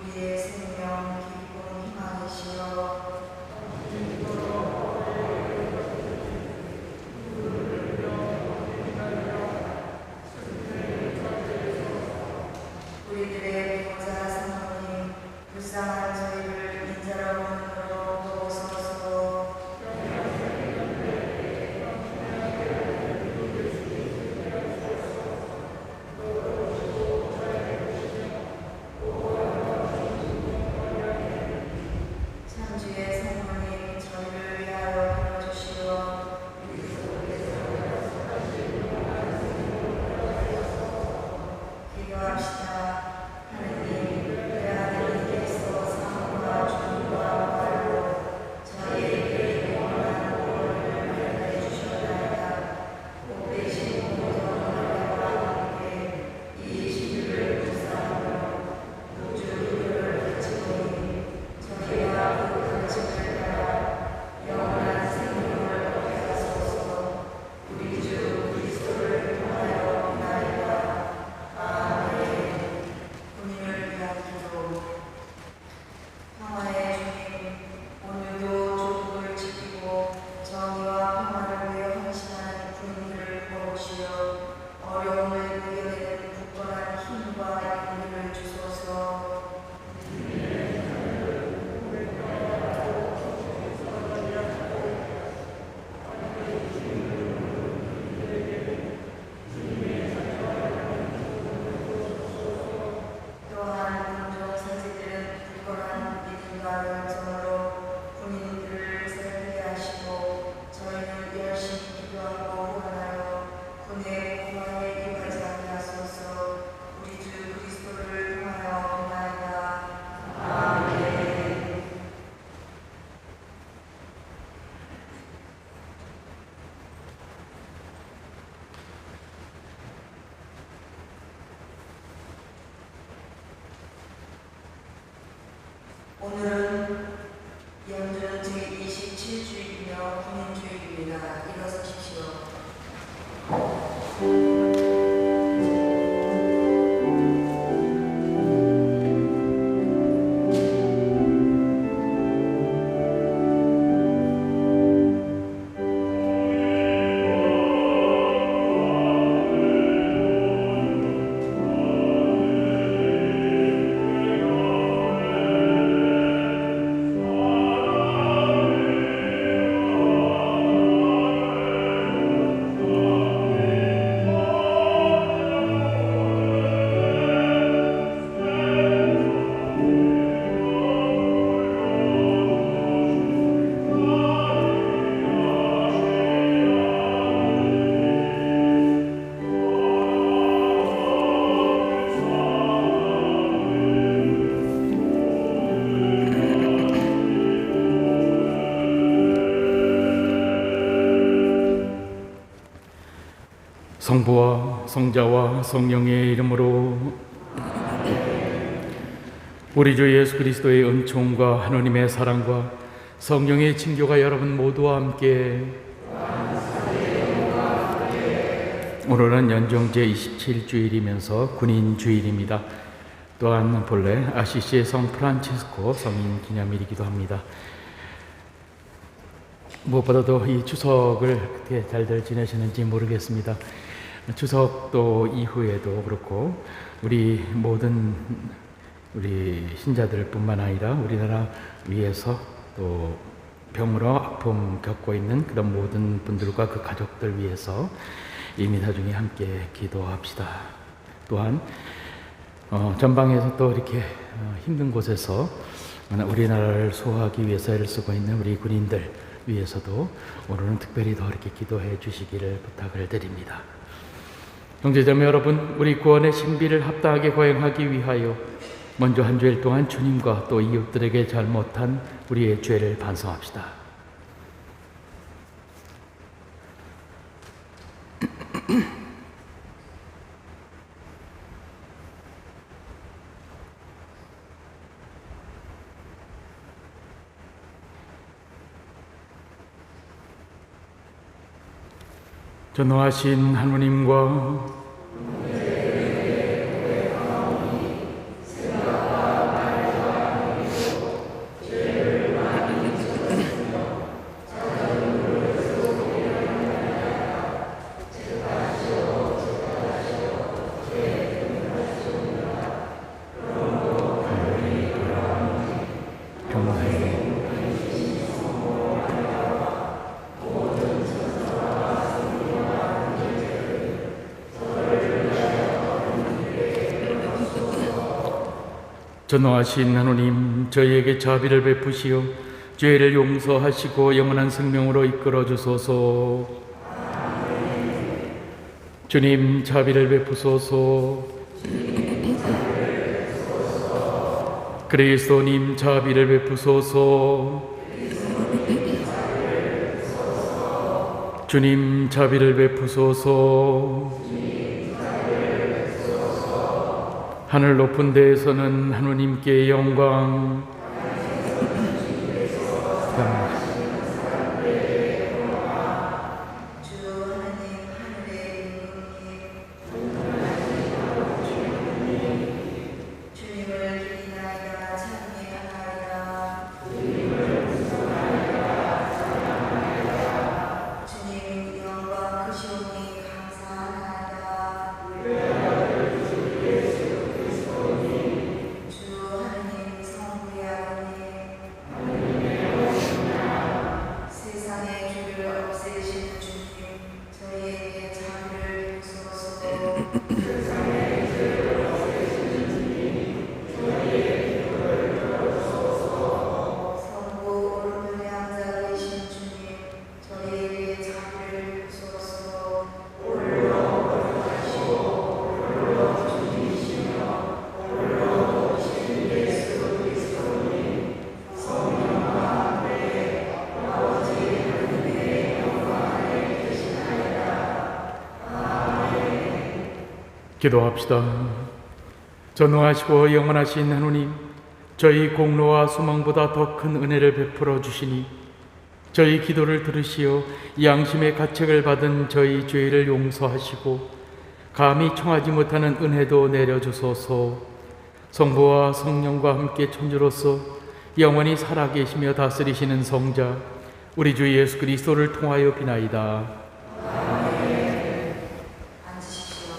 우리의 생명 기쁨 희망이시여 우리들의 보호자 성모님 불쌍한 저희를 인자로 보는으로 보소서. 참주의 성모님 저희를 위하여 빌어주시오. 기도합시다. 하느님, 그 하느님께서 삶과 죽음과 부활로 저희에게 영원한 구원을 마련해 주셨나이다. 복되신 모든 은혜와 함께 이 시주를 묵상하며 우주를 바치오니 저희가 그 가르침을 따라 영원한 생명을 얻게 하소서. 우리 주 그리스도를 통하여 나이다. 아멘. 본인을 위한 기도. 평화의 주님, 오늘도 조국을 지키고 정의와 평화를 위해 헌신하는 군인들을 보시어 어려움을 이겨내는 굳건한 힘과 용기를 주소서. 또한 군종 선생들은 굳건한 믿음과 열정으로 군인들을 살게 하시고 저희는 열심히 기도하고 헌하여 군의 공화에 임하지 않게 하소서. 우리 주 그리스도를 통하여 나이다. 아멘. 오늘은 연중 제27주일이며 군인주일입니다. 일어서십시오. 성부와 성자와 성령의 이름으로 우리 주 예수 그리스도의 은총과 하나님의 사랑과 성령의 친교가 여러분 모두와 함께 오늘은 연중 제27주일이면서 군인주일입니다. 또한 본래 아시시의 성 프란치스코 성인 기념일이기도 합니다. 무엇보다도 이 추석을 어떻게 잘들 지내시는지 모르겠습니다. 추석도 이후에도 그렇고 우리 모든 우리 신자들 뿐만 아니라 우리나라 위에서 또 병으로 아픔 겪고 있는 그런 모든 분들과 그 가족들 위해서 이 미사 중에 함께 기도합시다. 또한 전방에서 또 이렇게 힘든 곳에서 우리나라를 수호하기 위해서 애를 쓰고 있는 우리 군인들 위해서도 오늘은 특별히 더 이렇게 기도해 주시기를 부탁을 드립니다. 형제자매 여러분, 우리 구원의 신비를 합당하게 거행하기 위하여 먼저 한 주일 동안 주님과 또 이웃들에게 잘못한 우리의 죄를 반성합시다. 전능하신 하느님과 전능하신 하나님, 저희에게 자비를 베푸시어 죄를 용서하시고 영원한 생명으로 이끌어 주소서. 주님, 자비를 베푸소서. 그리스도님, 자비를 베푸소서. 주님, 자비를 베푸소서. 하늘 높은 데에서는 하느님께 영광, 주 하나님 하늘의 임금님 주님을 기리나이다 찬미하나이다. 주님 영광 크시오니 감사하나이다. 주 하나님 성부의 아버님 세상의 죄를 없애시는 주님 저희에게 자비를 베푸소서. 성부 오른편에 앉아 계신 주님 저희에게 자비를 베푸소서. 홀로 거룩하시고 홀로 주님이시며 홀로 오신 예수 그리스도님 성령과 함께 아버지 하나님의 영광 안에 계시나이다. 기도합시다. 전능하시고 영원하신 하느님, 저희 공로와 소망보다 더 큰 은혜를 베풀어 주시니 저희 기도를 들으시어 양심의 가책을 받은 저희 죄를 용서하시고 감히 청하지 못하는 은혜도 내려주소서. 성부와 성령과 함께 천주로서 영원히 살아계시며 다스리시는 성자 우리 주 예수 그리스도를 통하여 비나이다. 앉으십시오.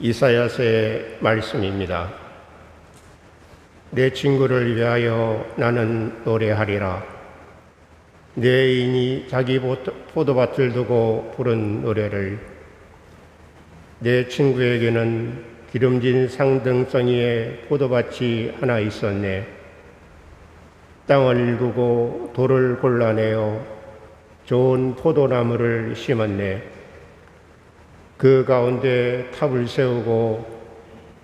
이사야서의 말씀입니다. 내 친구를 위하여 나는 노래하리라. 내 애인이 자기 포도밭을 두고 부른 노래를. 내 친구에게는 기름진 상등성이의 포도밭이 하나 있었네. 땅을 일구고 돌을 골라내어 좋은 포도나무를 심었네. 그 가운데 탑을 세우고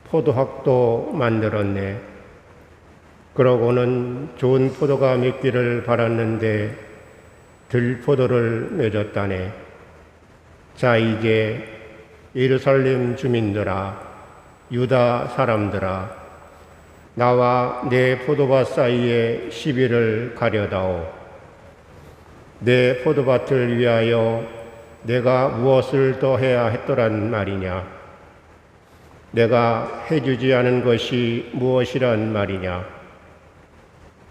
포도학도 만들었네. 그러고는 좋은 포도가 맺기를 바랐는데 들포도를 맺었다네. 자, 이제 예루살렘 주민들아, 유다 사람들아, 나와 내 포도밭 사이에 시비를 가려다오. 내 포도밭을 위하여 내가 무엇을 더 해야 했더란 말이냐? 내가 해주지 않은 것이 무엇이란 말이냐?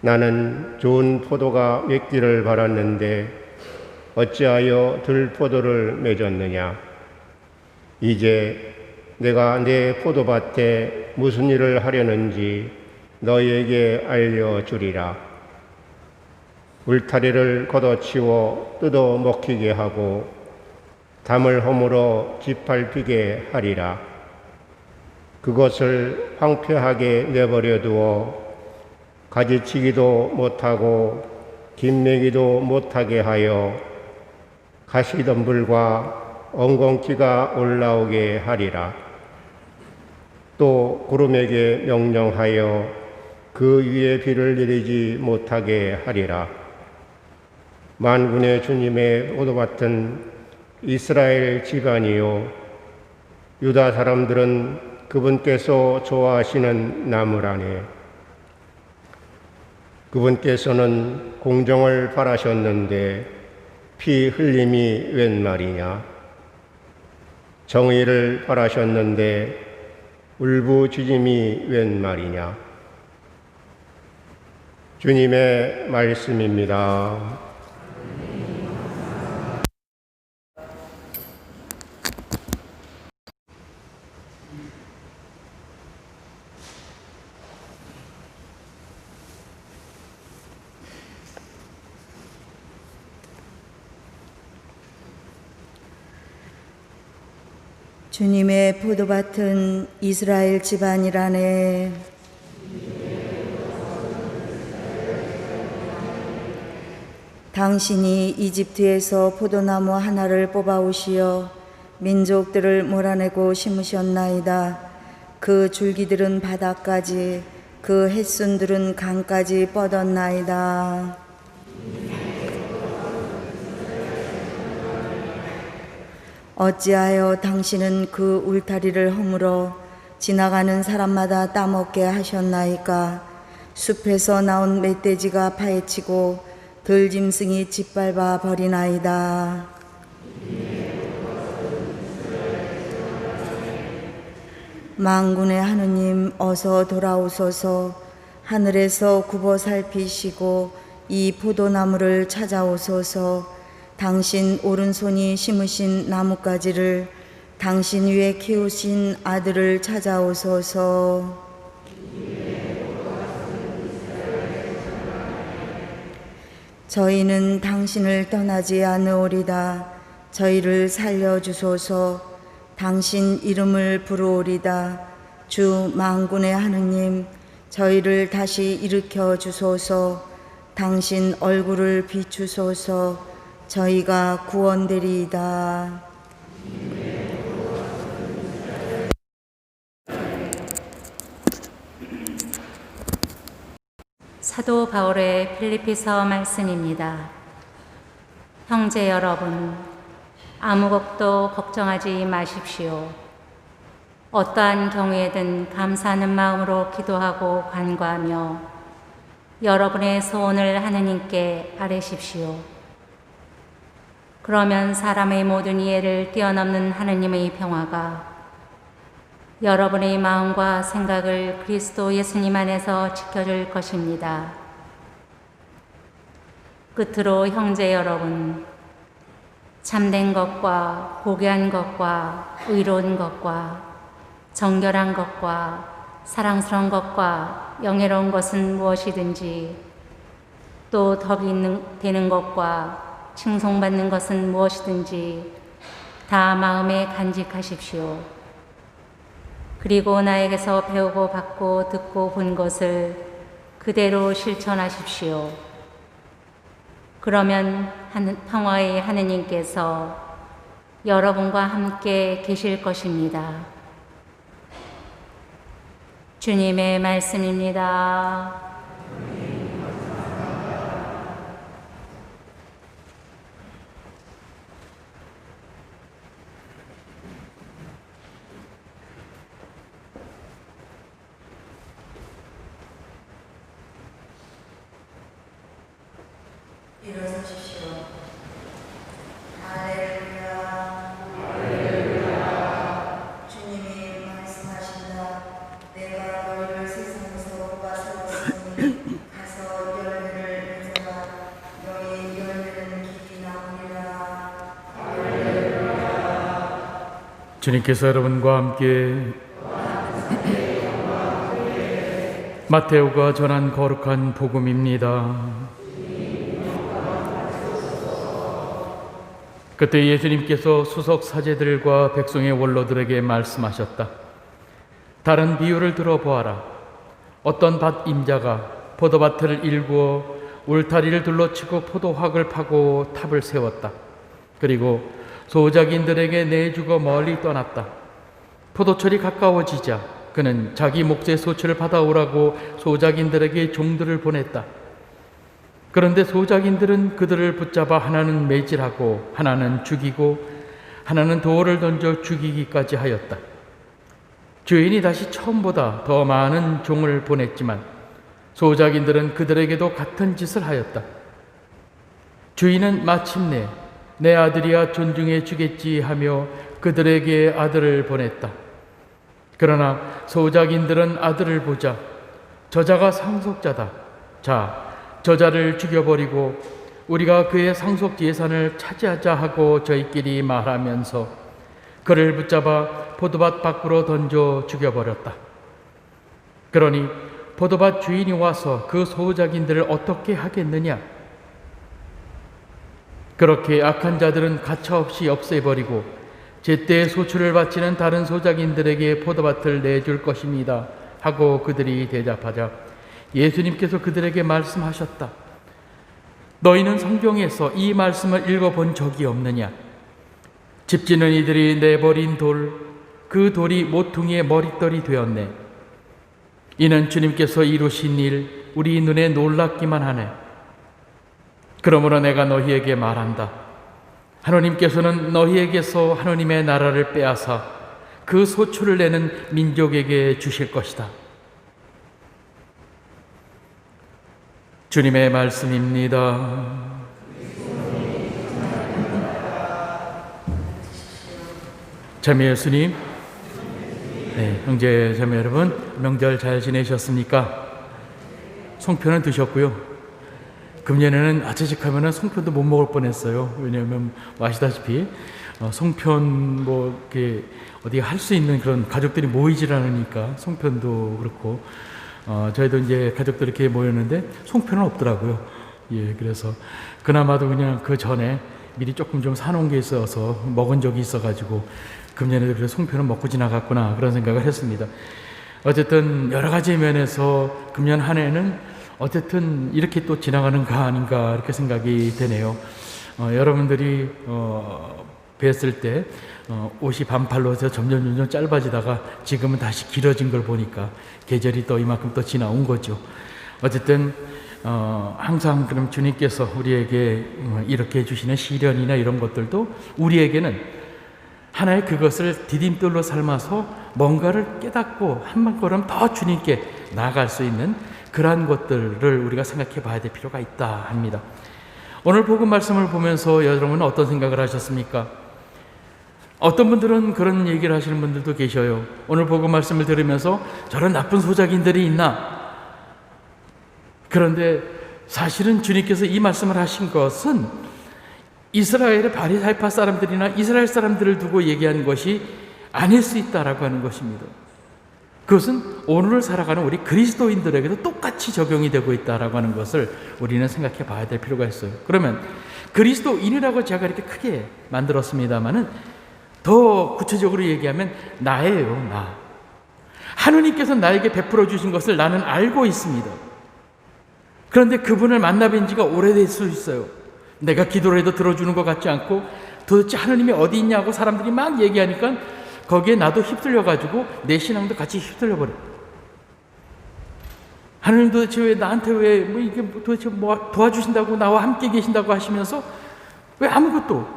나는 좋은 포도가 맺기를 바랐는데 어찌하여 들포도를 맺었느냐? 이제 내가 내 포도밭에 무슨 일을 하려는지 너희에게 알려주리라. 울타리를 걷어치워 뜯어 먹히게 하고 담을 허물어 짓밟히게 하리라. 그것을 황폐하게 내버려 두어 가지치기도 못하고 김매기도 못하게 하여 가시덤불과 엉겅퀴가 올라오게 하리라. 또 구름에게 명령하여 그 위에 비를 내리지 못하게 하리라. 만군의 주님의 포도밭은 이스라엘 집안이요 유다 사람들은 그분께서 좋아하시는 나무라네. 그분께서는 공정을 바라셨는데 피 흘림이 웬 말이냐? 정의를 바라셨는데 울부짖음이 웬 말이냐? 주님의 말씀입니다. 주님의 포도밭은 이스라엘 집안이라네. 당신이 이집트에서 포도나무 하나를 뽑아오시어 민족들을 몰아내고 심으셨나이다. 그 줄기들은 바다까지, 그 햇순들은 강까지 뻗었나이다. 어찌하여 당신은 그 울타리를 허물어 지나가는 사람마다 따먹게 하셨나이까? 숲에서 나온 멧돼지가 파헤치고 들짐승이 짓밟아 버리나이다. 만군의 하느님, 어서 돌아오소서. 하늘에서 굽어 살피시고 이 포도나무를 찾아오소서. 당신 오른손이 심으신 나뭇가지를, 당신 위에 키우신 아들을 찾아오소서. 저희는 당신을 떠나지 않으오리다. 저희를 살려주소서. 당신 이름을 부르오리다. 주 만군의 하느님, 저희를 다시 일으켜 주소서. 당신 얼굴을 비추소서. 저희가 구원되리이다. 사도 바울의 필리피서 말씀입니다. 형제 여러분, 아무것도 걱정하지 마십시오. 어떠한 경우에든 감사하는 마음으로 기도하고 간구하며 여러분의 소원을 하느님께 아뢰십시오. 그러면 사람의 모든 이해를 뛰어넘는 하느님의 평화가 여러분의 마음과 생각을 그리스도 예수님 안에서 지켜줄 것입니다. 끝으로 형제 여러분, 참된 것과 고귀한 것과 의로운 것과 정결한 것과 사랑스러운 것과 영예로운 것은 무엇이든지 또 덕이 되는 것과 칭송받는 것은 무엇이든지 다 마음에 간직하십시오. 그리고 나에게서 배우고 받고 듣고 본 것을 그대로 실천하십시오. 그러면 평화의 하느님께서 여러분과 함께 계실 것입니다. 주님의 말씀입니다. 일어서십시오. 할렐루야. 할렐루야. 주님이 말씀하신다. 내가 너희를 세상에서 뽑아 세웠으니 가서 열매를 맺어라. 너희 열매는 길이 나오리라. 할렐루야. 주님께서 여러분과 함께 마테오가 전한 거룩한 복음입니다. 그때 예수님께서 수석 사제들과 백성의 원로들에게 말씀하셨다. 다른 비유를 들어보아라. 어떤 밭 임자가 포도밭을 일구어 울타리를 둘러치고 포도확을 파고 탑을 세웠다. 그리고 소작인들에게 내주고 멀리 떠났다. 포도철이 가까워지자 그는 자기 몫의 소출을 받아오라고 소작인들에게 종들을 보냈다. 그런데 소작인들은 그들을 붙잡아 하나는 매질하고 하나는 죽이고 하나는 돌을 던져 죽이기까지 하였다. 주인이 다시 처음보다 더 많은 종을 보냈지만 소작인들은 그들에게도 같은 짓을 하였다. 주인은 마침내 내 아들이야 존중해 주겠지 하며 그들에게 아들을 보냈다. 그러나 소작인들은 아들을 보자 저자가 상속자다. 자, 저자를 죽여버리고 우리가 그의 상속 재산을 차지하자 하고 저희끼리 말하면서 그를 붙잡아 포도밭 밖으로 던져 죽여버렸다. 그러니 포도밭 주인이 와서 그 소작인들을 어떻게 하겠느냐? 그렇게 악한 자들은 가차없이 없애버리고 제때 소출을 바치는 다른 소작인들에게 포도밭을 내줄 것입니다 하고 그들이 대답하자 예수님께서 그들에게 말씀하셨다. 너희는 성경에서 이 말씀을 읽어본 적이 없느냐? 집지는 이들이 내버린 그 돌이 모퉁이의 머릿돌이 되었네. 이는 주님께서 이루신 일 우리 눈에 놀랍기만 하네. 그러므로 내가 너희에게 말한다. 하나님께서는 너희에게서 하나님의 나라를 빼앗아 그 소출을 내는 민족에게 주실 것이다. 주님의 말씀입니다. 자매 예수님, 네, 형제 자매 여러분, 명절 잘 지내셨습니까? 송편은 드셨고요. 금년에는 아차식하면은 송편도 못 먹을 뻔했어요. 왜냐하면 아시다시피 송편 뭐 이렇게 어디 할 수 있는 그런 가족들이 모이질 않으니까 송편도 그렇고 저희도 이제 가족들 이렇게 모였는데 송편은 없더라고요. 예, 그래서 그나마도 그냥 그 전에 미리 조금 좀 사놓은 게 있어서 먹은 적이 있어가지고 금년에도 그래서 송편은 먹고 지나갔구나 그런 생각을 했습니다. 어쨌든 여러 가지 면에서 금년 한 해는 어쨌든 이렇게 또 지나가는가 아닌가 이렇게 생각이 되네요. 여러분들이 뵀을 때 옷이 반팔로 해서 점점 짧아지다가 지금은 다시 길어진 걸 보니까 계절이 또 이만큼 또 지나온 거죠. 어쨌든 항상 그럼 주님께서 우리에게 이렇게 해주시는 시련이나 이런 것들도 우리에게는 하나의 그것을 디딤돌로 삶아서 뭔가를 깨닫고 한 걸음 더 주님께 나아갈 수 있는 그러한 것들을 우리가 생각해 봐야 될 필요가 있다 합니다. 오늘 복음 말씀을 보면서 여러분은 어떤 생각을 하셨습니까? 어떤 분들은 그런 얘기를 하시는 분들도 계셔요. 오늘 복음 말씀을 들으면서 저런 나쁜 소작인들이 있나? 그런데 사실은 주님께서 이 말씀을 하신 것은 이스라엘의 바리사이파 사람들이나 이스라엘 사람들을 두고 얘기한 것이 아닐 수 있다라고 하는 것입니다. 그것은 오늘을 살아가는 우리 그리스도인들에게도 똑같이 적용이 되고 있다라고 하는 것을 우리는 생각해 봐야 될 필요가 있어요. 그러면 그리스도인이라고 제가 이렇게 크게 만들었습니다만은 더 구체적으로 얘기하면 나예요, 나. 하느님께서 나에게 베풀어 주신 것을 나는 알고 있습니다. 그런데 그분을 만나뵌 지가 오래될 수 있어요. 내가 기도를 해도 들어주는 것 같지 않고 도대체 하느님이 어디 있냐고 사람들이 막 얘기하니까 거기에 나도 휩쓸려가지고 내 신앙도 같이 휩쓸려버려. 하느님 도대체 왜 나한테 왜 뭐 이게 도대체 뭐 도와주신다고 나와 함께 계신다고 하시면서 왜 아무것도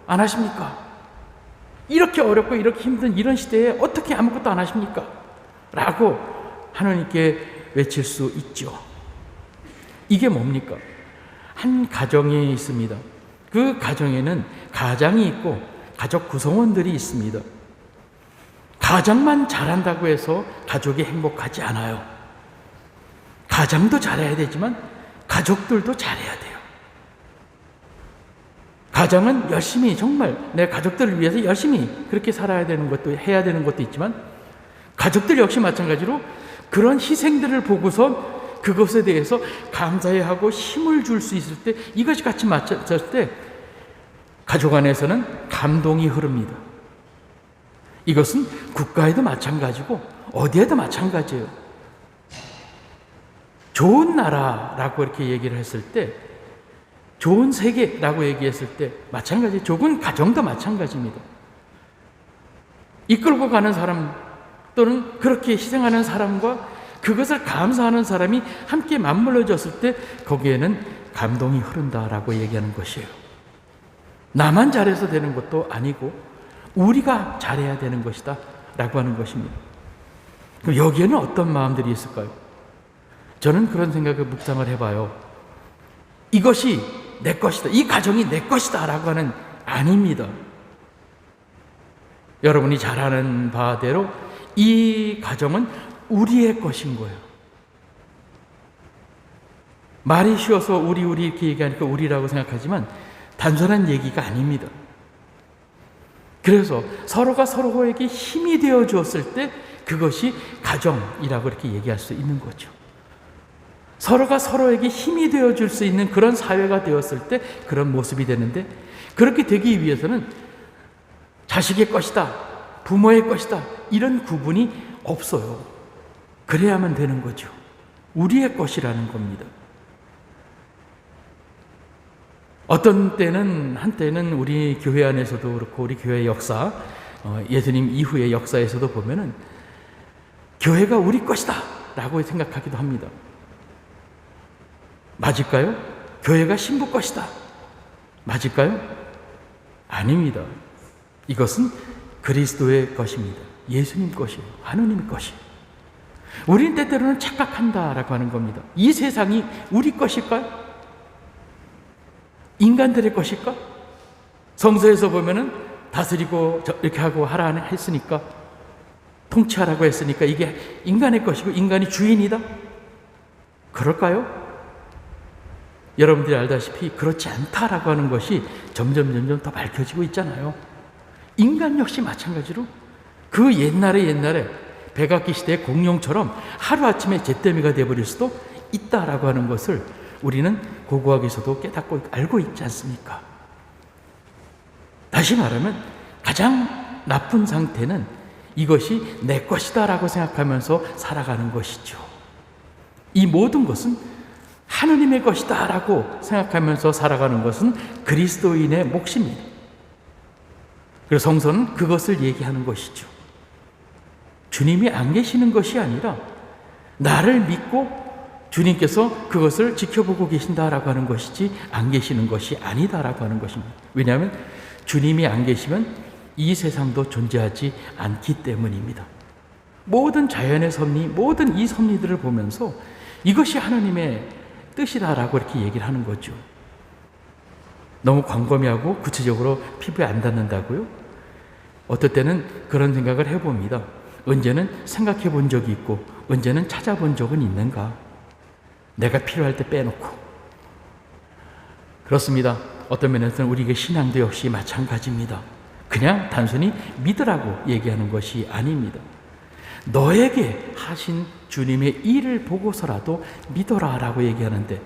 안 하십니까? 이렇게 어렵고 이렇게 힘든 이런 시대에 어떻게 아무것도 안 하십니까? 라고 하느님께 외칠 수 있죠. 이게 뭡니까? 한 가정이 있습니다. 그 가정에는 가장이 있고 가족 구성원들이 있습니다. 가장만 잘한다고 해서 가족이 행복하지 않아요. 가장도 잘해야 되지만 가족들도 잘해야 돼요. 가장은 열심히 정말 내 가족들을 위해서 열심히 그렇게 살아야 되는 것도 해야 되는 것도 있지만 가족들 역시 마찬가지로 그런 희생들을 보고서 그것에 대해서 감사해야 하고 힘을 줄 수 있을 때 이것이 같이 맞춰졌을 때 가족 안에서는 감동이 흐릅니다. 이것은 국가에도 마찬가지고 어디에도 마찬가지예요. 좋은 나라라고 이렇게 얘기를 했을 때 좋은 세계라고 얘기했을 때 마찬가지, 좋은 가정도 마찬가지입니다. 이끌고 가는 사람 또는 그렇게 희생하는 사람과 그것을 감사하는 사람이 함께 맞물려졌을 때 거기에는 감동이 흐른다라고 얘기하는 것이에요. 나만 잘해서 되는 것도 아니고 우리가 잘해야 되는 것이다 라고 하는 것입니다. 그럼 여기에는 어떤 마음들이 있을까요? 저는 그런 생각을 묵상을 해봐요. 이것이 내 것이다, 이 가정이 내 것이다 라고 하는 아닙니다. 여러분이 잘 아는 바대로 이 가정은 우리의 것인 거예요. 말이 쉬워서 우리 이렇게 얘기하니까 우리라고 생각하지만 단순한 얘기가 아닙니다. 그래서 서로가 서로에게 힘이 되어 주었을 때 그것이 가정이라고 이렇게 얘기할 수 있는 거죠. 서로가 서로에게 힘이 되어 줄 수 있는 그런 사회가 되었을 때 그런 모습이 되는데, 그렇게 되기 위해서는 자식의 것이다, 부모의 것이다, 이런 구분이 없어요. 그래야만 되는 거죠. 우리의 것이라는 겁니다. 어떤 때는, 한때는 우리 교회 안에서도 그렇고 우리 교회 역사, 예수님 이후의 역사에서도 보면은 교회가 우리 것이다 라고 생각하기도 합니다. 맞을까요? 교회가 신부 것이다. 맞을까요? 아닙니다. 이것은 그리스도의 것입니다. 예수님 것이에요. 하느님 것이에요. 우리는 때때로는 착각한다라고 하는 겁니다. 이 세상이 우리 것일까요? 인간들의 것일까? 성서에서 보면은 다스리고 이렇게 하고 하라 했으니까, 통치하라고 했으니까 이게 인간의 것이고 인간이 주인이다? 그럴까요? 여러분들이 알다시피 그렇지 않다라고 하는 것이 점점 더 밝혀지고 있잖아요. 인간 역시 마찬가지로 그 옛날에 백악기 시대의 공룡처럼 하루아침에 잿더미가 되어버릴 수도 있다라고 하는 것을 우리는 고고학에서도 깨닫고 알고 있지 않습니까? 다시 말하면 가장 나쁜 상태는 이것이 내 것이다라고 생각하면서 살아가는 것이죠. 이 모든 것은 하느님의 것이다 라고 생각하면서 살아가는 것은 그리스도인의 몫입니다. 그래서 성서는 그것을 얘기하는 것이죠. 주님이 안 계시는 것이 아니라 나를 믿고 주님께서 그것을 지켜보고 계신다라고 하는 것이지 안 계시는 것이 아니다라고 하는 것입니다. 왜냐하면 주님이 안 계시면 이 세상도 존재하지 않기 때문입니다. 모든 자연의 섭리, 모든 이 섭리들을 보면서 이것이 하나님의 뜻이다라고 이렇게 얘기를 하는 거죠. 너무 광범위하고 구체적으로 피부에 안 닿는다고요? 어떨 때는 그런 생각을 해봅니다. 언제는 생각해 본 적이 있고 언제는 찾아본 적은 있는가? 내가 필요할 때 빼놓고. 그렇습니다. 어떤 면에서는 우리의 신앙도 역시 마찬가지입니다. 그냥 단순히 믿으라고 얘기하는 것이 아닙니다. 너에게 하신 주님의 일을 보고서라도 믿어라 라고 얘기하는데,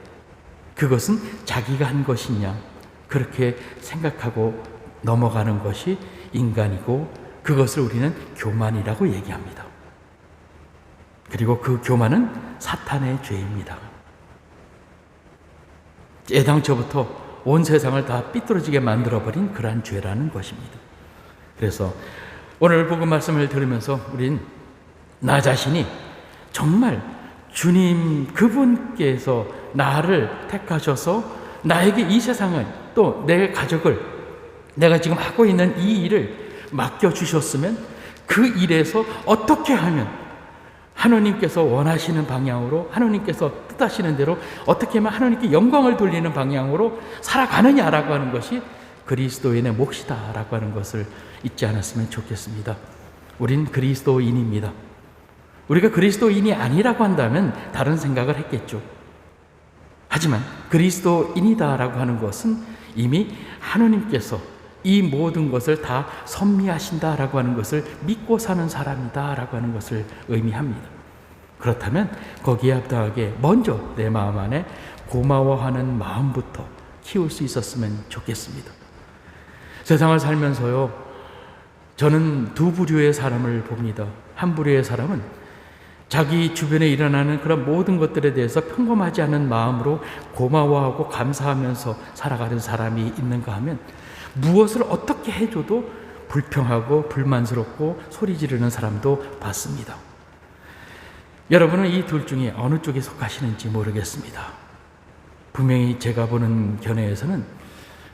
그것은 자기가 한 것이냐 그렇게 생각하고 넘어가는 것이 인간이고, 그것을 우리는 교만이라고 얘기합니다. 그리고 그 교만은 사탄의 죄입니다. 애당초부터 온 세상을 다 삐뚤어지게 만들어버린 그러한 죄라는 것입니다. 그래서 오늘 복음 말씀을 들으면서 우린 나 자신이 정말 주님 그분께서 나를 택하셔서 나에게 이 세상을, 또 내 가족을, 내가 지금 하고 있는 이 일을 맡겨주셨으면 그 일에서 어떻게 하면 하나님께서 원하시는 방향으로, 하나님께서 뜻하시는 대로 어떻게 하면 하나님께 영광을 돌리는 방향으로 살아가느냐라고 하는 것이 그리스도인의 몫이다라고 하는 것을 잊지 않았으면 좋겠습니다. 우린 그리스도인입니다. 우리가 그리스도인이 아니라고 한다면 다른 생각을 했겠죠. 하지만 그리스도인이다라고 하는 것은 이미 하나님께서 이 모든 것을 다 섭리하신다라고 하는 것을 믿고 사는 사람이다라고 하는 것을 의미합니다. 그렇다면 거기에 합당하게 먼저 내 마음 안에 고마워하는 마음부터 키울 수 있었으면 좋겠습니다. 세상을 살면서요, 저는 두 부류의 사람을 봅니다. 한 부류의 사람은 자기 주변에 일어나는 그런 모든 것들에 대해서 평범하지 않은 마음으로 고마워하고 감사하면서 살아가는 사람이 있는가 하면, 무엇을 어떻게 해줘도 불평하고 불만스럽고 소리 지르는 사람도 봤습니다. 여러분은 이 둘 중에 어느 쪽에 속하시는지 모르겠습니다. 분명히 제가 보는 견해에서는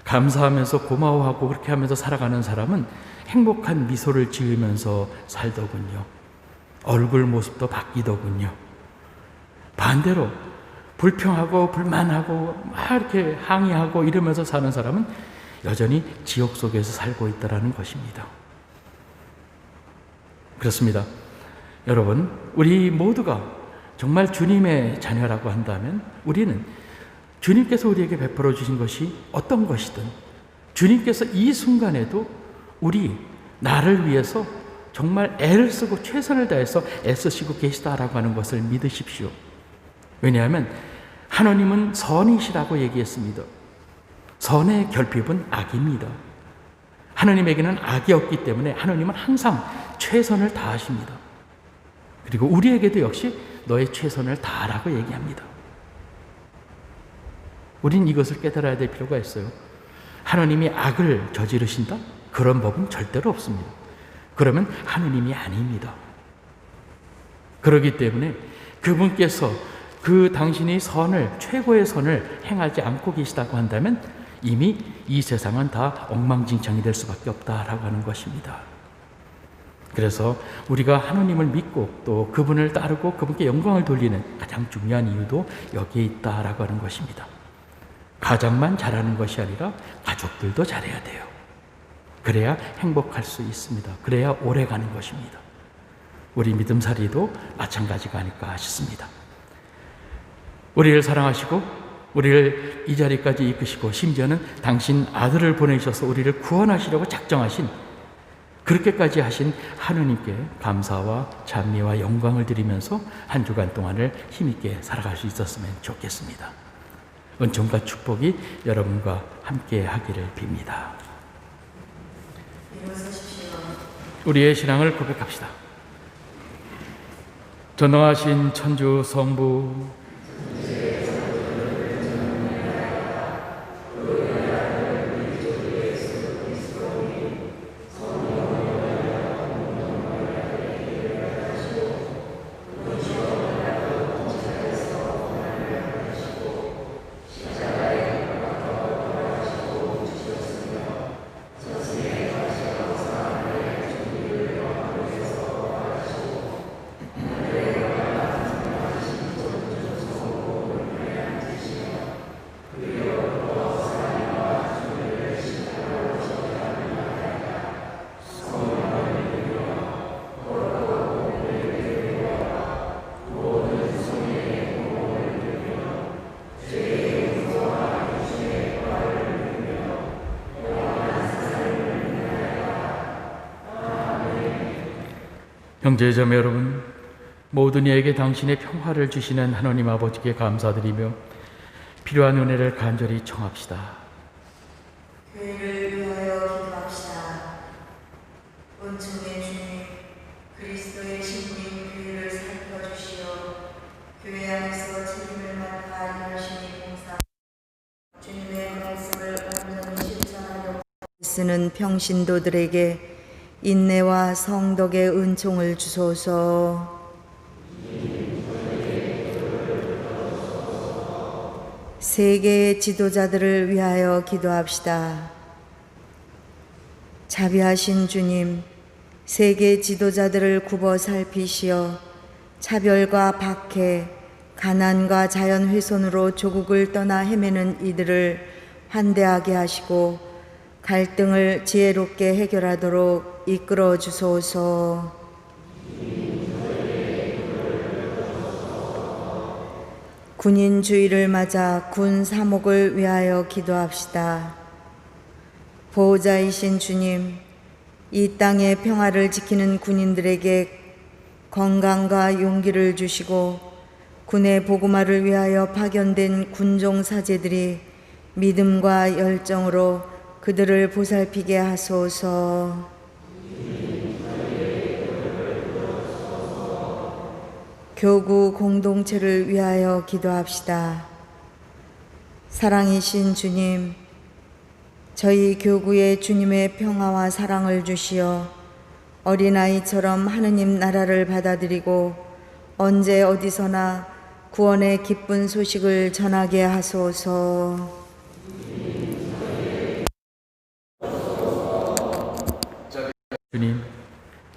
감사하면서 고마워하고 그렇게 하면서 살아가는 사람은 행복한 미소를 지으면서 살더군요. 얼굴 모습도 바뀌더군요. 반대로 불평하고 불만하고 막 이렇게 항의하고 이러면서 사는 사람은 여전히 지옥 속에서 살고 있다는 것입니다. 그렇습니다. 여러분, 우리 모두가 정말 주님의 자녀라고 한다면 우리는 주님께서 우리에게 베풀어 주신 것이 어떤 것이든 주님께서 이 순간에도 우리 나를 위해서 정말 애를 쓰고 최선을 다해서 애쓰시고 계시다라고 하는 것을 믿으십시오. 왜냐하면 하나님은 선이시라고 얘기했습니다. 선의 결핍은 악입니다. 하나님에게는 악이 없기 때문에 하나님은 항상 최선을 다하십니다. 그리고 우리에게도 역시 너의 최선을 다하라고 얘기합니다. 우린 이것을 깨달아야 될 필요가 있어요. 하나님이 악을 저지르신다? 그런 법은 절대로 없습니다. 그러면 하나님이 아닙니다. 그렇기 때문에 그분께서 그 당신이 선을, 최고의 선을 행하지 않고 계시다고 한다면 이미 이 세상은 다 엉망진창이 될 수밖에 없다라고 하는 것입니다. 그래서 우리가 하나님을 믿고 또 그분을 따르고 그분께 영광을 돌리는 가장 중요한 이유도 여기에 있다라고 하는 것입니다. 가장만 잘하는 것이 아니라 가족들도 잘해야 돼요. 그래야 행복할 수 있습니다. 그래야 오래 가는 것입니다. 우리 믿음살이도 마찬가지가 아닐까 싶습니다. 우리를 사랑하시고 우리를 이 자리까지 이끄시고 심지어는 당신 아들을 보내셔서 우리를 구원하시려고 작정하신, 그렇게까지 하신 하느님께 감사와 찬미와 영광을 드리면서 한 주간 동안을 힘있게 살아갈 수 있었으면 좋겠습니다. 은총과 축복이 여러분과 함께 하기를 빕니다. 우리의 신앙을 고백합시다. 전능하신 천주 성부, 형제자매 여러분, 모든 이에게 당신의 평화를 주시는 하나님 아버지께 감사드리며 필요한 은혜를 간절히 청합시다. 교회를 위하여 기도합시다. 은총의 주님, 그리스도의 신부인 교회를 살펴주시어 교회 안에서 책임을 맡아 열심히 봉사, 주님의 말씀을 온전히 실천하려고 쓰는 평신도들에게 인내와 성덕의 은총을 주소서. 세계의 지도자들을 위하여 기도합시다. 자비하신 주님, 세계 지도자들을 굽어 살피시어 차별과 박해, 가난과 자연 훼손으로 조국을 떠나 헤매는 이들을 환대하게 하시고 갈등을 지혜롭게 해결하도록 이끌어 주소서. 군인 주의를 맞아 군 사목을 위하여 기도합시다. 보호자이신 주님, 이 땅의 평화를 지키는 군인들에게 건강과 용기를 주시고 군의 보고마를 위하여 파견된 군종 사제들이 믿음과 열정으로 그들을 보살피게 하소서. 교구 공동체를 위하여 기도합시다. 사랑이신 주님, 저희 교구에 주님의 평화와 사랑을 주시어 어린아이처럼 하느님 나라를 받아들이고 언제 어디서나 구원의 기쁜 소식을 전하게 하소서. 주님,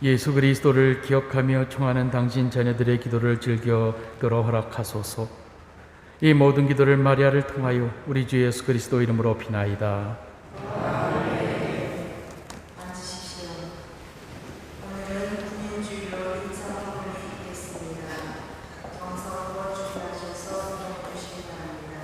예수 그리스도를 기억하며 청하는 당신 자녀들의 기도를 즐겨 들어 허락하소서. 이 모든 기도를 마리아를 통하여 우리 주 예수 그리스도 이름으로 비나이다. 앉으십시오. 오늘은 군인주의로 인사법을 읽겠습니다. 정성으로 준비하셔서 들어주시기 바랍니다.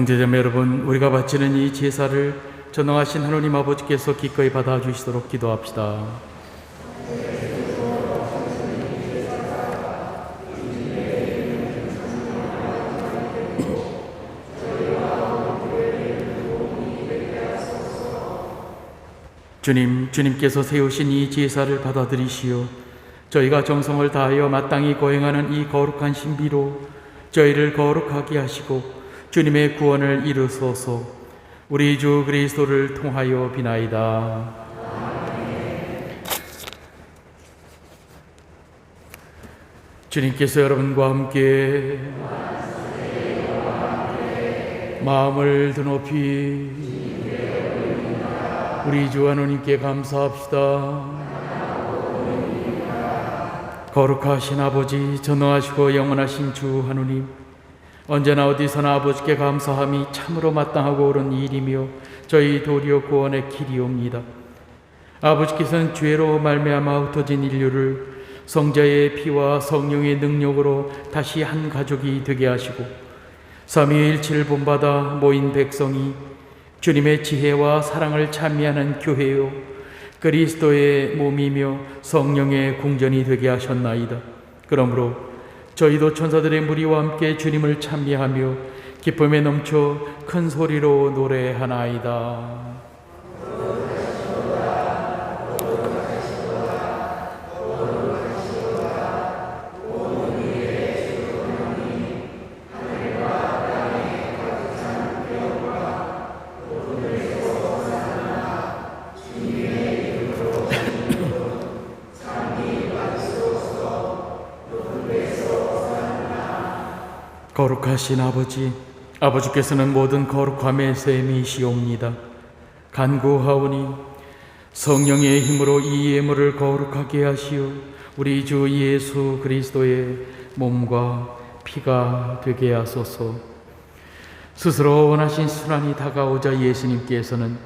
형제자매 여러분, 우리가 바치는 이 제사를 전능하신 하나님 아버지께서 기꺼이 받아주시도록 기도합시다. 주님께서 세우신 이 제사를 받아들이시오. 저희가 정성을 다하여 마땅히 거행하는 이 거룩한 신비로 저희를 거룩하게 하시고 주님의 구원을 이루소서. 우리 주 그리스도를 통하여 비나이다. 주님께서 여러분과 함께 마음을 드높이 우리 주 하나님께 감사합시다. 거룩하신 아버지, 전능하시고 영원하신 주 하나님, 언제나 어디서나 아버지께 감사함이 참으로 마땅하고 옳은 일이며 저희 도리어 구원의 길이옵니다. 아버지께서는 죄로 말미암아 흩어진 인류를 성자의 피와 성령의 능력으로 다시 한 가족이 되게 하시고 삼위일체를 본받아 모인 백성이 주님의 지혜와 사랑을 찬미하는 교회요 그리스도의 몸이며 성령의 궁전이 되게 하셨나이다. 그러므로 저희도 천사들의 무리와 함께 주님을 찬미하며 기쁨에 넘쳐 큰 소리로 노래하나이다. 거룩하신 아버지, 아버지께서는 모든 거룩함의 셈이시옵니다. 간구하오니 성령의 힘으로 이 예물을 거룩하게 하시어 우리 주 예수 그리스도의 몸과 피가 되게 하소서. 스스로 원하신 순환이 다가오자 예수님께서는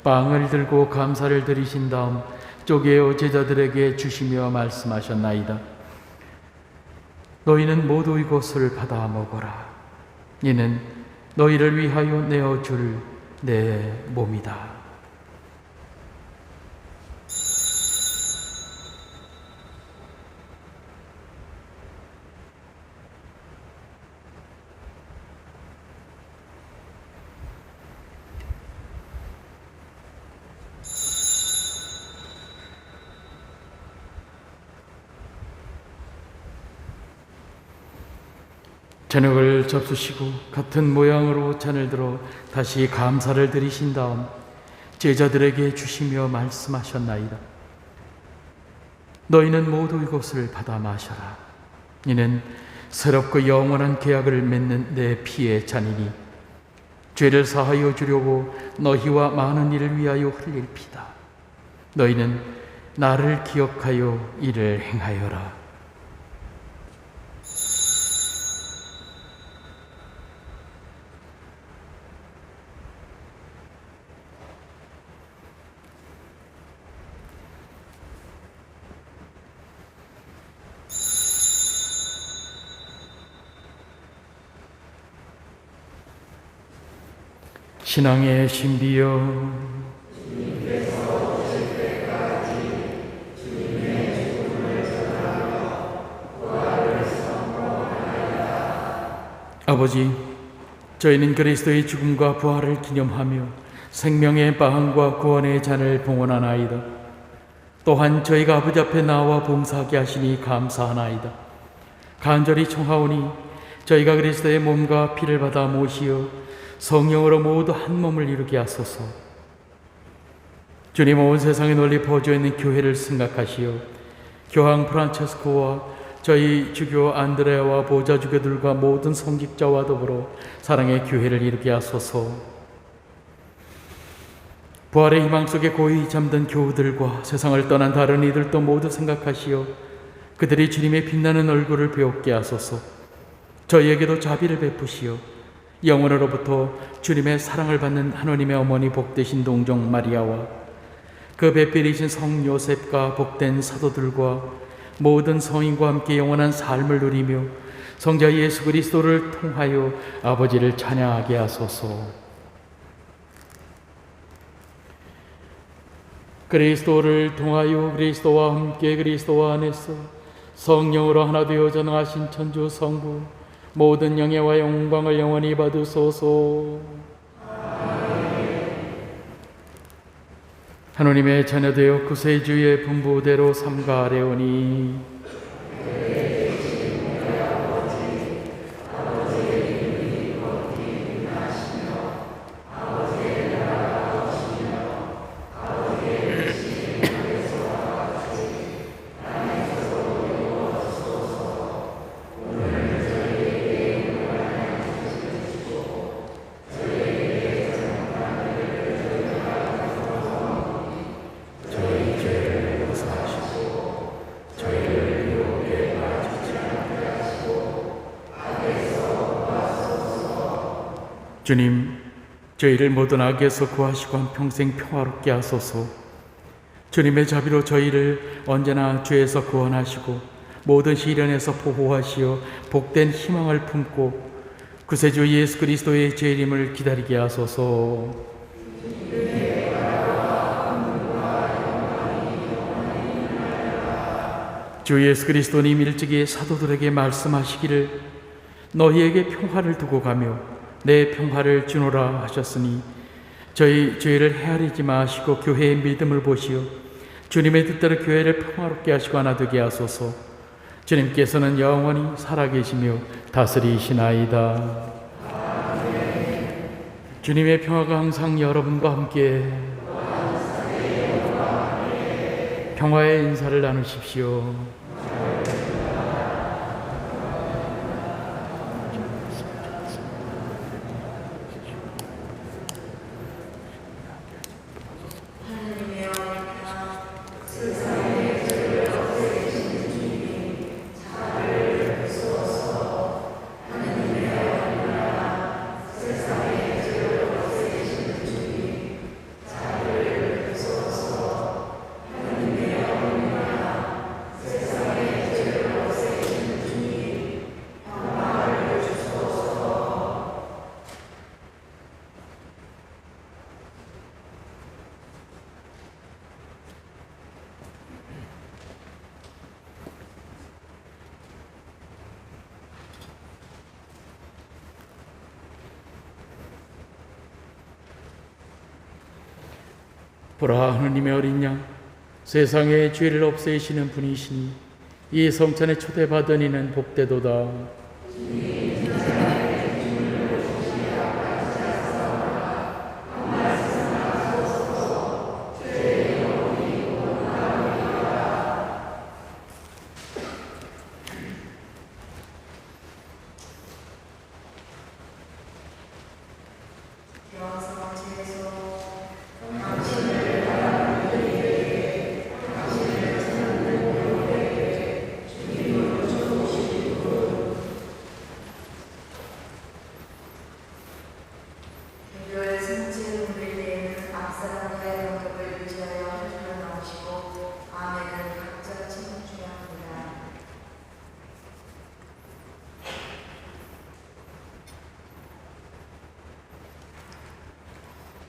빵을 들고 감사를 드리신 다음 쪼개어 제자들에게 주시며 말씀하셨나이다. 너희는 모두 이것을 받아 먹어라. 이는 너희를 위하여 내어줄 내 몸이다. 저녁을 접수시고 같은 모양으로 잔을 들어 다시 감사를 드리신 다음 제자들에게 주시며 말씀하셨나이다. 너희는 모두 이것을 받아 마셔라. 이는 새롭고 영원한 계약을 맺는 내 피의 잔이니 죄를 사하여 주려고 너희와 많은 이를 위하여 흘릴 피다. 너희는 나를 기억하여 이를 행하여라. 신앙의 신비여, 아버지, 저희는 그리스도의 죽음과 부활을 기념하며 생명의 빵과 구원의 잔을 봉헌하나이다. 또한 저희가 아버지 앞에 나와 봉사하게 하시니 감사하나이다. 간절히 청하오니 저희가 그리스도의 몸과 피를 받아 모시어 성령으로 모두 한 몸을 이루게 하소서. 주님, 온 세상에 널리 퍼져 있는 교회를 생각하시어 교황 프란체스코와 저희 주교 안드레아와 보좌 주교들과 모든 성직자와 더불어 사랑의 교회를 이루게 하소서. 부활의 희망 속에 고이 잠든 교우들과 세상을 떠난 다른 이들도 모두 생각하시어 그들이 주님의 빛나는 얼굴을 배웁게 하소서. 저희에게도 자비를 베푸시어 영원으로부터 주님의 사랑을 받는 하나님의 어머니 복되신 동정 마리아와 그 배필이신 성 요셉과 복된 사도들과 모든 성인과 함께 영원한 삶을 누리며 성자 예수 그리스도를 통하여 아버지를 찬양하게 하소서. 그리스도를 통하여 그리스도와 함께 그리스도와 안에서 성령으로 하나 되어 전능하신 천주 성부 모든 영예와 영광을 영원히 받으소서. 하나님의 자녀되어 구세주의 분부대로 삼가하려니 주님, 저희를 모든 악에서 구하시고 한평생 평화롭게 하소서. 주님의 자비로 저희를 언제나 죄에서 구원하시고 모든 시련에서 보호하시어 복된 희망을 품고 구세주 예수 그리스도의 재림을 기다리게 하소서. 주 예수 그리스도님 일찍이 사도들에게 말씀하시기를 너희에게 평화를 두고 가며 내 평화를 주노라 하셨으니 저희 죄를 헤아리지 마시고 교회의 믿음을 보시어 주님의 뜻대로 교회를 평화롭게 하시고 하나 되게 하소서. 주님께서는 영원히 살아계시며 다스리시나이다. 주님의 평화가 항상 여러분과 함께 평화의 인사를 나누십시오. 보라, 하느님의 어린 양, 세상의 죄를 없애시는 분이시니 이 성찬에 초대받은 이는 복되도다.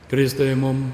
그리스도의 몸,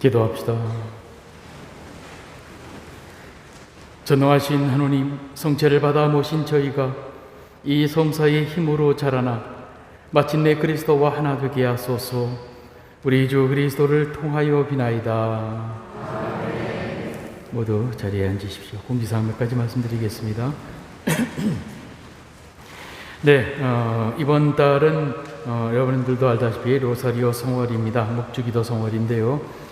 기도합시다. 전능하신 하느님, 성체를 받아 모신 저희가 이 성사의 힘으로 자라나 마침내 그리스도와 하나 되게 하소서. 우리 주 그리스도를 통하여 비나이다. 모두 자리에 앉으십시오. 공지사항 몇 가지 말씀드리겠습니다. 네, 이번 달은 여러분들도 알다시피 로사리오 성월입니다. 묵주기도 성월인데요.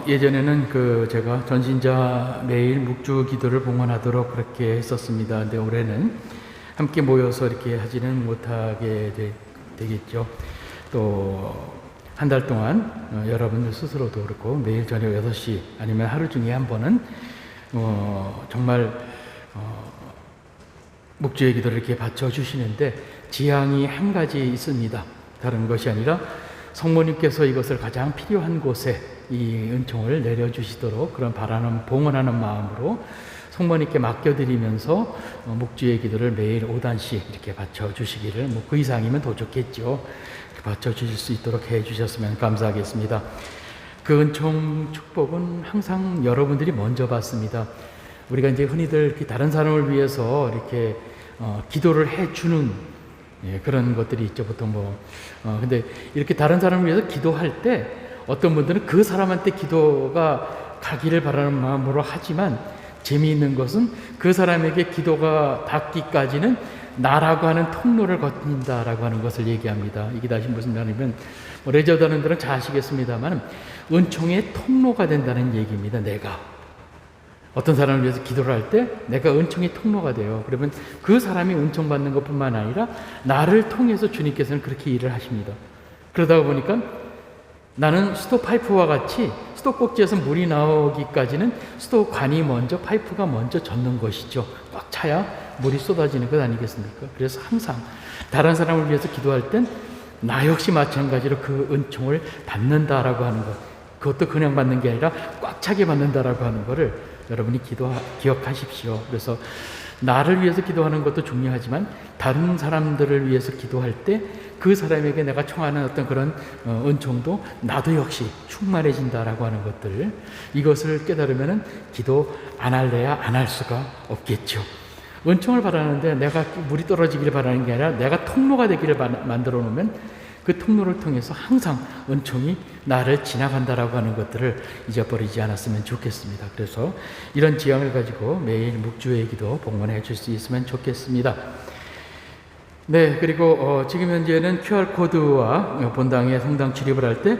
예전에는 제가 전신자 매일 묵주기도를 봉헌하도록 그렇게 했었습니다. 근데 올해는 함께 모여서 이렇게 하지는 못하게 되겠죠. 또 한 달 동안 여러분들 스스로도 그렇고 매일 저녁 6시 아니면 하루 중에 한 번은 정말 묵주의 기도를 이렇게 바쳐주시는데 지향이 한 가지 있습니다. 다른 것이 아니라 성모님께서 이것을 가장 필요한 곳에 이 은총을 내려주시도록 그런 바라는 봉헌하는 마음으로 성모님께 맡겨드리면서 묵주의 기도를 매일 5단씩 이렇게 바쳐주시기를 그 이상이면 더 좋겠죠. 바쳐주실 수 있도록 해주셨으면 감사하겠습니다. 그 은총 축복은 항상 여러분들이 먼저 받습니다. 우리가 이제 흔히들 다른 사람을 위해서 이렇게 기도를 해주는 그런 것들이 있죠. 보통 근데 이렇게 다른 사람을 위해서 기도할 때 어떤 분들은 그 사람한테 기도가 가기를 바라는 마음으로 하지만 재미있는 것은 그 사람에게 기도가 닿기까지는 나라고 하는 통로를 거친다라고 하는 것을 얘기합니다. 이게 다시 무슨 말이냐면 레저다는들은 잘 아시겠습니다만 은총의 통로가 된다는 얘기입니다. 내가 어떤 사람을 위해서 기도를 할 때 내가 은총의 통로가 돼요. 그러면 그 사람이 은총 받는 것뿐만 아니라 나를 통해서 주님께서는 그렇게 일을 하십니다. 그러다 보니까 나는 수도 파이프와 같이 수도 꼭지에서 물이 나오기까지는 수도 관이 먼저 파이프가 먼저 젖는 것이죠. 꽉 차야 물이 쏟아지는 것 아니겠습니까? 그래서 항상 다른 사람을 위해서 기도할 땐 나 역시 마찬가지로 그 은총을 받는다라고 하는 것, 그것도 그냥 받는 게 아니라 꽉 차게 받는다라고 하는 것을 여러분이 기억하십시오. 그래서 나를 위해서 기도하는 것도 중요하지만 다른 사람들을 위해서 기도할 때 그 사람에게 내가 청하는 어떤 그런 은총도 나도 역시 충만해진다라고 하는 것들, 이것을 깨달으면 기도 안 할래야 안 할 수가 없겠죠. 은총을 바라는데 내가 물이 떨어지기를 바라는 게 아니라 내가 통로가 되기를 만들어 놓으면 그 통로를 통해서 항상 은총이 나를 지나간다라고 하는 것들을 잊어버리지 않았으면 좋겠습니다. 그래서 이런 지향을 가지고 매일 묵주의 기도 봉헌해 줄 수 있으면 좋겠습니다. 네, 그리고 지금 현재는 QR코드와 본당에 성당 출입을 할 때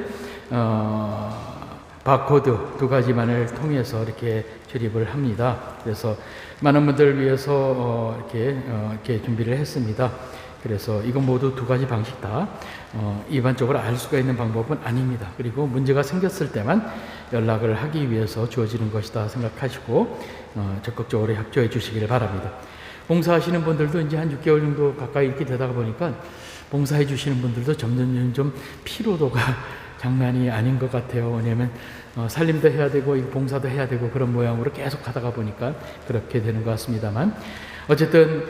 바코드 두 가지만을 통해서 이렇게 출입을 합니다. 그래서 많은 분들을 위해서 이렇게 준비를 했습니다. 그래서 이건 모두 두 가지 방식 다 일반적으로 알 수가 있는 방법은 아닙니다. 그리고 문제가 생겼을 때만 연락을 하기 위해서 주어지는 것이다 생각하시고 적극적으로 협조해 주시기를 바랍니다. 봉사하시는 분들도 이제 한 6개월 정도 가까이 이렇게 되다 보니까 봉사해 주시는 분들도 점점 좀 피로도가 장난이 아닌 것 같아요. 왜냐하면 살림도 해야 되고 봉사도 해야 되고 그런 모양으로 계속 하다가 보니까 그렇게 되는 것 같습니다만, 어쨌든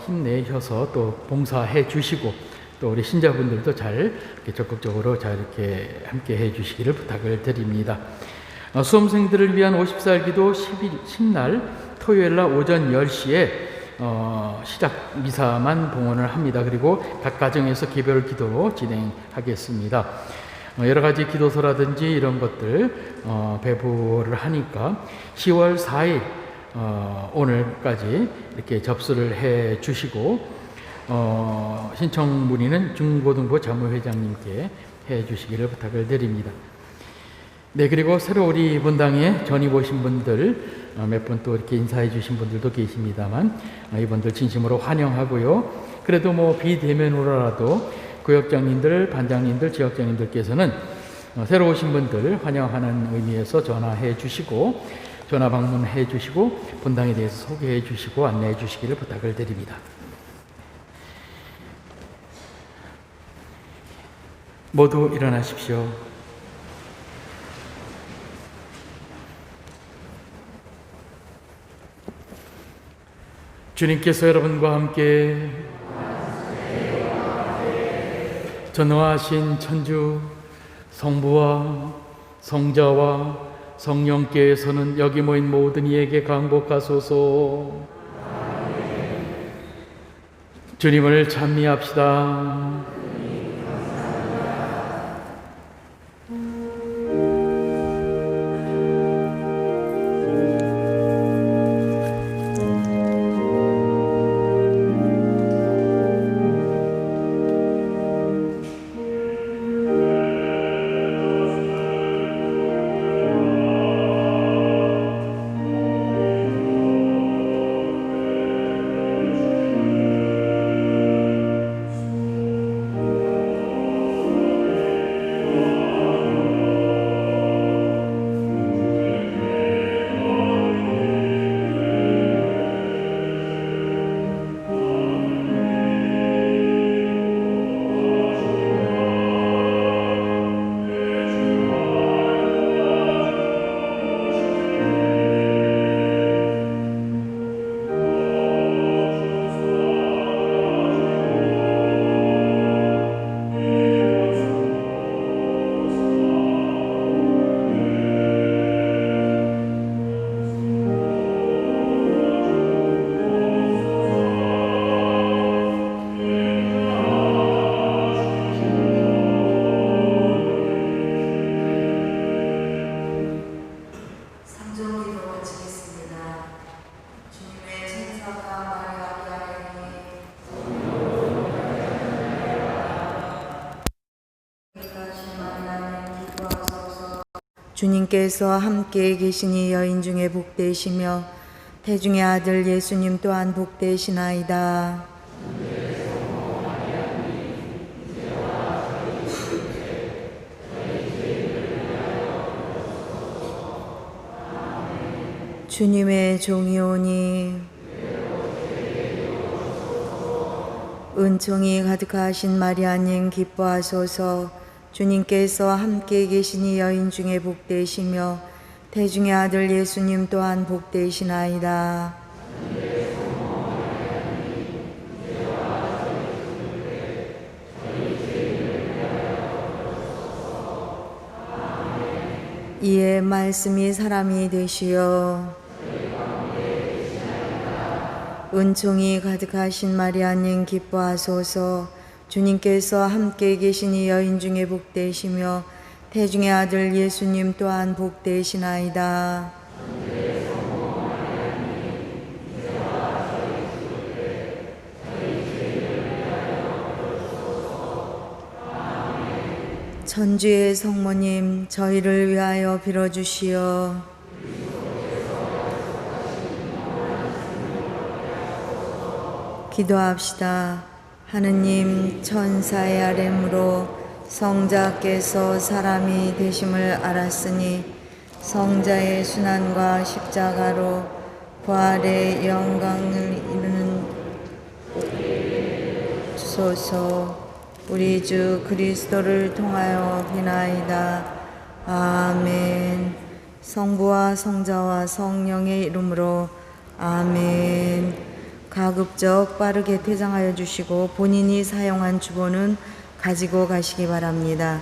힘내셔서 또 봉사해 주시고 또 우리 신자분들도 잘 이렇게 적극적으로 잘 이렇게 함께 해 주시기를 부탁을 드립니다. 수험생들을 위한 50살 기도 10날 토요일 날 오전 10시에 시작 미사만 봉헌을 합니다. 그리고 각 가정에서 개별 기도로 진행하겠습니다. 여러 가지 기도서라든지 이런 것들 배부를 하니까 10월 4일 오늘까지 이렇게 접수를 해 주시고 신청 문의는 중고등부 자무회장님께 해 주시기를 부탁을 드립니다. 네, 그리고 새로 우리 본당에 전입 오신 분들 몇 분 또 이렇게 인사해 주신 분들도 계십니다만 이분들 진심으로 환영하고요. 그래도 비대면으로라도 구역장님들, 반장님들, 지역장님들께서는 새로 오신 분들 환영하는 의미에서 전화해 주시고 전화 방문해 주시고 본당에 대해서 소개해 주시고 안내해 주시기를 부탁을 드립니다. 모두 일어나십시오. 주님께서 여러분과 함께 전능하신 천주 성부와 성자와 성령께서는 여기 모인 모든 이에게 강복하소서. 주님을 찬미합시다. 주님께서 함께 계시니 여인 중에 복되시며 태중의 아들 예수님 또한 복되시나이다. 주님의 종이오니 은총이 가득하신 마리아님 기뻐하소서. 주님께서 함께 계시니 여인 중에 복되시며 태중의 아들 예수님 또한 복되시나이다. 이에 말씀이 사람이 되시어 은총이 가득하신 마리아님 기뻐하소서. 주님께서 함께 계시니 여인 중에 복되시며 태중의 아들 예수님 또한 복되시나이다. 천주의 성모님, 저희를 위하여 빌어주시오. 기도합시다. 하느님, 천사의 아뢰므로 성자께서 사람이 되심을 알았으니 성자의 순환과 십자가로 부활의 영광을 이루는 주소서. 우리 주 그리스도를 통하여 비나이다. 아멘. 성부와 성자와 성령의 이름으로 아멘. 가급적 빠르게 퇴장하여 주시고 본인이 사용한 주보는 가지고 가시기 바랍니다.